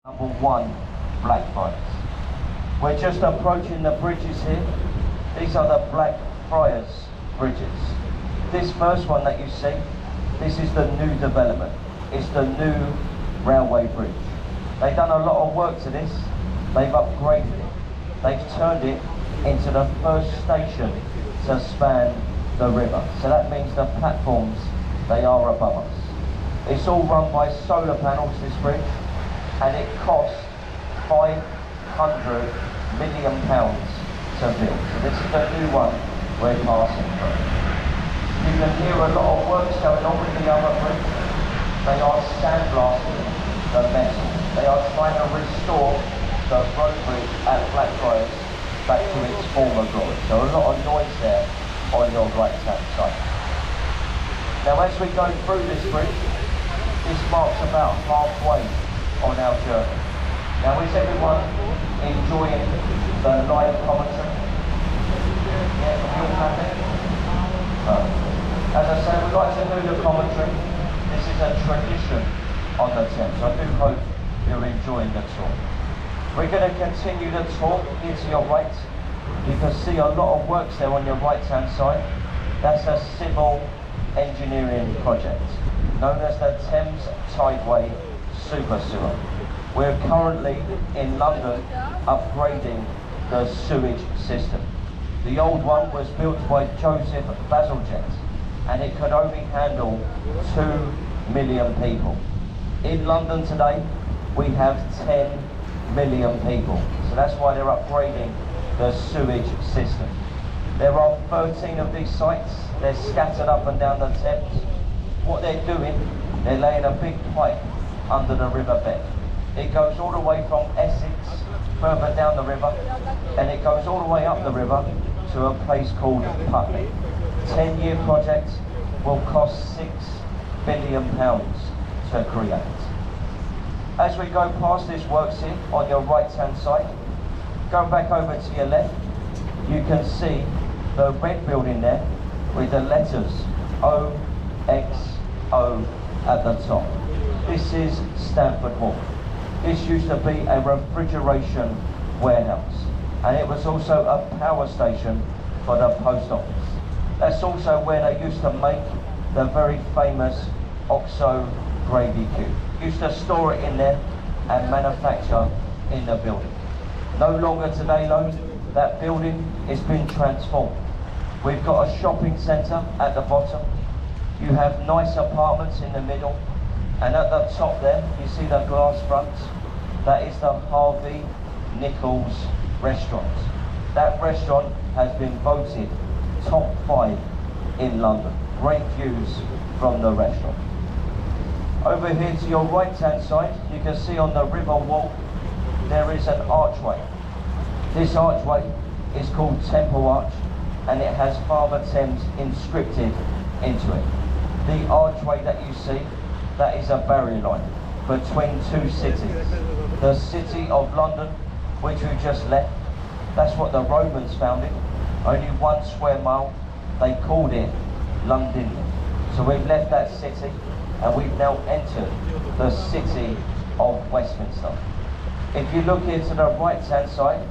Number one, Blackfriars. We're just approaching the bridges here. These are the Blackfriars bridges. This first one that you see, this is the new development. It's the new railway bridge. They've done a lot of work to this. They've upgraded it. They've turned it into the first station to span the river. So that means the platforms, they are above us. It's all run by solar panels, this bridge, and it cost £500 million to build. So this is the new one we're passing through. You can hear a lot of works going on with the other bridge. They are sandblasting the metal. They are trying to restore the road bridge at Blackfriars back to its former glory. So a lot of noise there on your right hand side. Now as we go through this bridge, this marks about halfway on our journey. Now is everyone enjoying the live commentary? Yeah, you all happy? As I said, we'd like to do the commentary. This is a tradition on the Thames. I do hope you're enjoying the tour. We're going to continue the tour here to your right. You can see a lot of works there on your right hand side. That's a civil engineering project known as the Thames Tideway Super Sewer. We're currently in London upgrading the sewage system. The old one was built by Joseph Bazalgette and it could only handle 2 million people. In London today we have 10 million people, so that's why they're upgrading the sewage system. There are 13 of these sites. They're scattered up and down the Thames. What they're doing, they're laying a big pipe under the riverbed. It goes all the way from Essex, further down the river, and it goes all the way up the river to a place called Putney. 10-year project will cost £6 billion to create. As we go past this works here on your right hand side, go back over to your left, you can see the red building there with the letters OXO at the top. This is Stamford Wharf. This used to be a refrigeration warehouse, and it was also a power station for the post office. That's also where they used to make the very famous OXO gravy cube. Used to store it in there and manufacture in the building. No longer today though, that building has been transformed. We've got a shopping centre at the bottom. You have nice apartments in the middle, and at the top there you see the glass front. That is the Harvey Nichols restaurant. That restaurant has been voted top 5 in London. Great views from the restaurant. Over here to your right hand side, you can see on the river wall there is an archway. This archway is called Temple Arch, and it has Father Thames inscripted into it. The archway that you see, that is a barrier line between two cities. The city of London, which we just left, that's what the Romans founded. Only 1 square mile, they called it Londinium. So we've left that city and we've now entered the city of Westminster. If you look here to the right hand side,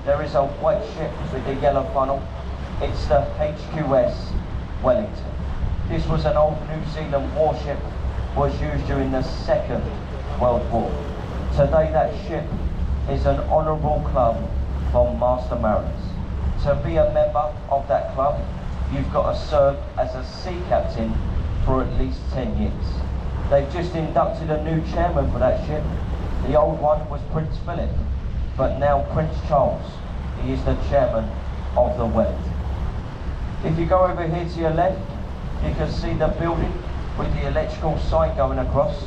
there is a white ship with a yellow funnel. It's the HQS Wellington. This was an old New Zealand warship, was used during the Second World War. Today that ship is an honourable club from Master Mariners. To be a member of that club, you've got to serve as a sea captain for at least 10 years. They've just inducted a new chairman for that ship. The old one was Prince Philip, but now Prince Charles, he is the chairman of the Wellington. If you go over here to your left, you can see the building with the electrical sign going across.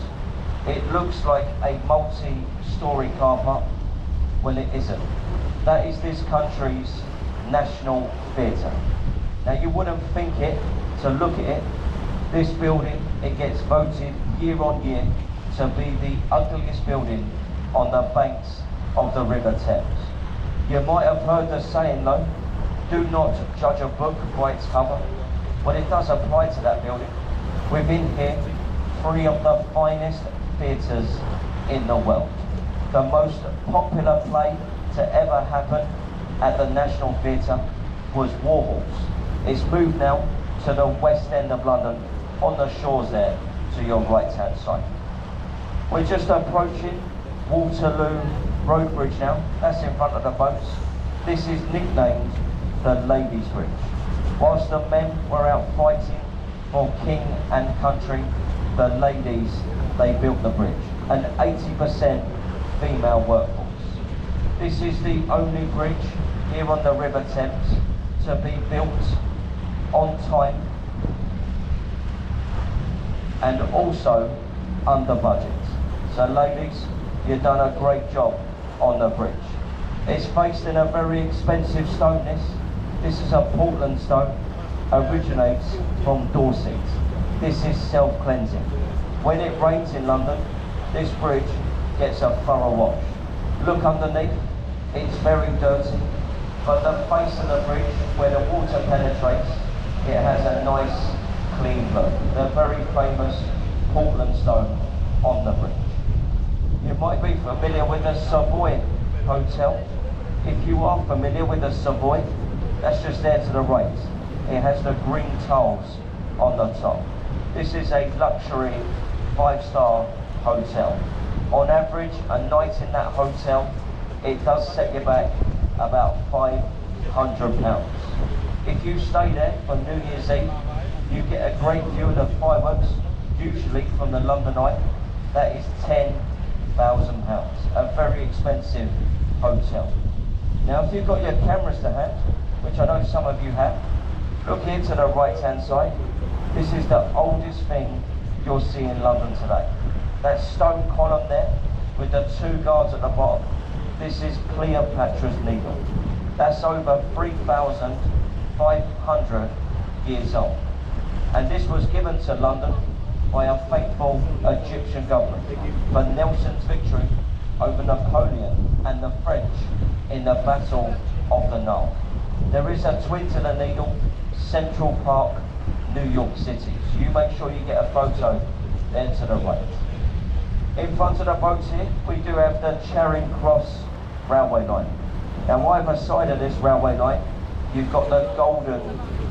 It looks like a multi-storey car park. Well, it isn't. That is this country's National Theatre. Now you wouldn't think it to look at it. This building, it gets voted year on year to be the ugliest building on the banks of the River Thames. You might have heard the saying though, do not judge a book by its cover. Well, it does apply to that building. Within here, 3 of the finest theatres in the world. the most popular play to ever happen at the National Theatre was Warhorse. It's moved now to the West End of London, on the shores there, to your right-hand side. We're just approaching Waterloo Road Bridge now. That's in front of the boats. This is nicknamed the Ladies' Bridge. Whilst the men were out fighting for king and country, the ladies, they built the bridge. An 80% female workforce. This is the only bridge here on the River Thames to be built on time and also under budget. So ladies, you've done a great job on the bridge. It's faced in a very expensive stone, this is a Portland stone, originates from Dorset. This is self-cleansing. When it rains in London, this bridge gets a thorough wash. Look underneath, it's very dirty, but the face of the bridge, where the water penetrates, it has a nice clean look. The very famous Portland stone on the bridge. You might be familiar with the Savoy Hotel. If you are familiar with the Savoy, that's just there to the right. It has the green tiles on the top. This is a luxury 5-star hotel. On average, a night in that hotel, it does set you back about £500. If you stay there for New Year's Eve, you get a great view of the fireworks, usually from the London Eye. That is £10,000. A very expensive hotel. Now, if you've got your cameras to hand, which I know some of you have, look here to the right-hand side. This is the oldest thing you'll see in London today. That stone column there with the 2 guards at the bottom, this is Cleopatra's Needle. That's over 3,500 years old. And this was given to London by a faithful Egyptian government for Nelson's victory over Napoleon and the French in the Battle of the Nile. There is a twin to the needle, Central Park, New York City. So you make sure you get a photo there to the right. In front of the boats here, we do have the Charing Cross railway line. Now either side of this railway line, you've got the Golden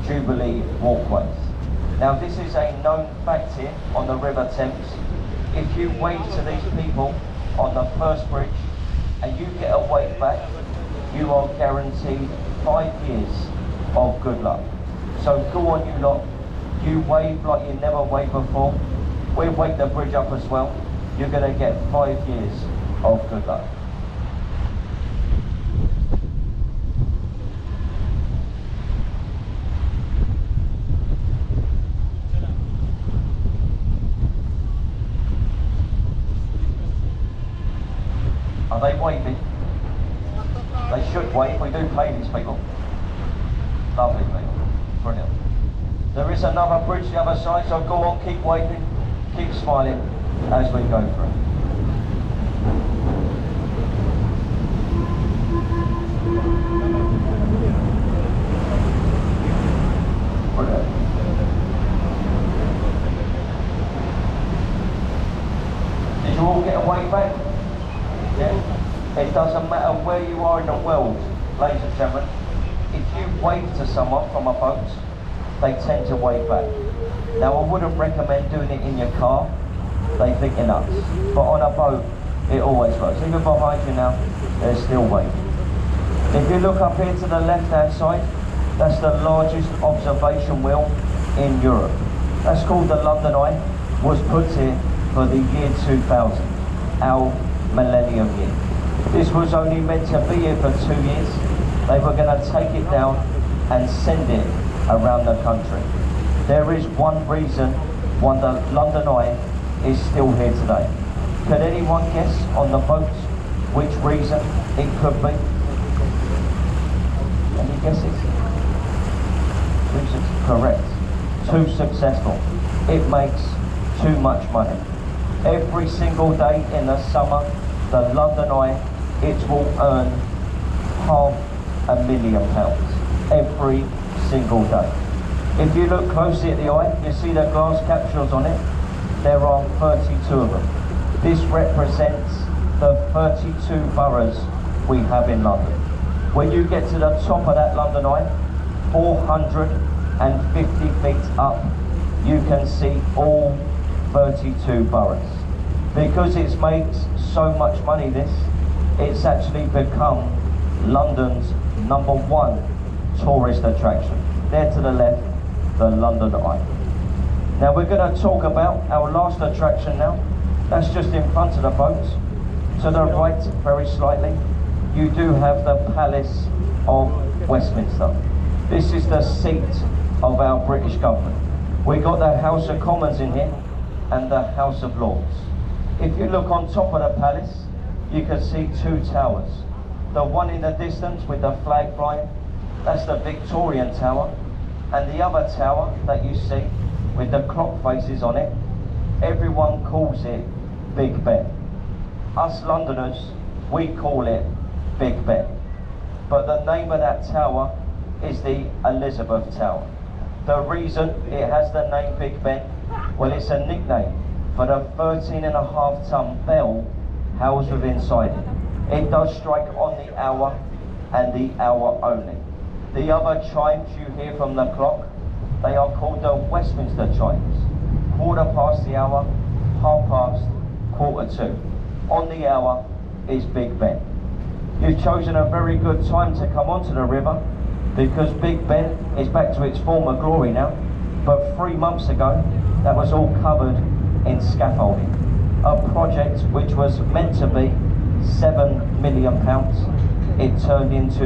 Jubilee walkways. Now this is a known fact here on the River Thames. If you wave to these people on the first bridge and you get a wave back, you are guaranteed 5 years of good luck. So go on, you lot, you wave like you never waved before. We wake the bridge up as well. You're going to get 5 years of good luck. Are they waving? They should wave. We do pay these people. Lovely people. Brilliant. There is another bridge the other side, so go on, keep waving, keep smiling as we go through. Brilliant. Did you all get a wave back? Yeah. It doesn't matter where you are in the world, ladies and gentlemen. If you wave to someone from a boat, they tend to wave back. Now I wouldn't recommend doing it in your car. They think you're nuts. But on a boat, it always works. Even behind you now, they're still waving. If you look up here to the left-hand side, that's the largest observation wheel in Europe. That's called the London Eye. Was put here for the year 2000, our millennium year. This was only meant to be here for 2 years. They were going to take it down and send it around the country. There is one reason why the London Eye is still here today. Can anyone guess on the boat which reason it could be? Any guesses? Correct. Too successful. It makes too much money. Every single day in the summer, the London Eye, it will earn £500,000 every single day. If you look closely at the eye, you see the glass capsules on it. There are 32 of them. This represents the 32 boroughs we have in London. When you get to the top of that London Eye, 450 feet up, you can see all 32 boroughs. Because it's made so much money, it's actually become London's #1 tourist attraction. There to the left, the London Eye. Now we're going to talk about our last attraction now. That's just in front of the boat. To the right, very slightly, you do have the Palace of Westminster. This is the seat of our British government. We got the House of Commons in here and the House of Lords. If you look on top of the palace, you can see two towers. The one in the distance with the flag flying, that's the Victorian Tower, and the other tower that you see with the clock faces on it, everyone calls it Big Ben. Us Londoners, we call it Big Ben. But the name of that tower is the Elizabeth Tower. The reason it has the name Big Ben, well, it's a nickname for the 13.5-ton bell housed within inside it. It does strike on the hour and the hour only. The other chimes you hear from the clock, they are called the Westminster chimes. 1/4 the hour, 1/2, 1/4. On the hour is Big Ben. You've chosen a very good time to come onto the river because Big Ben is back to its former glory now. But 3 months ago, that was all covered in scaffolding. A project which was meant to be £7 million, it turned into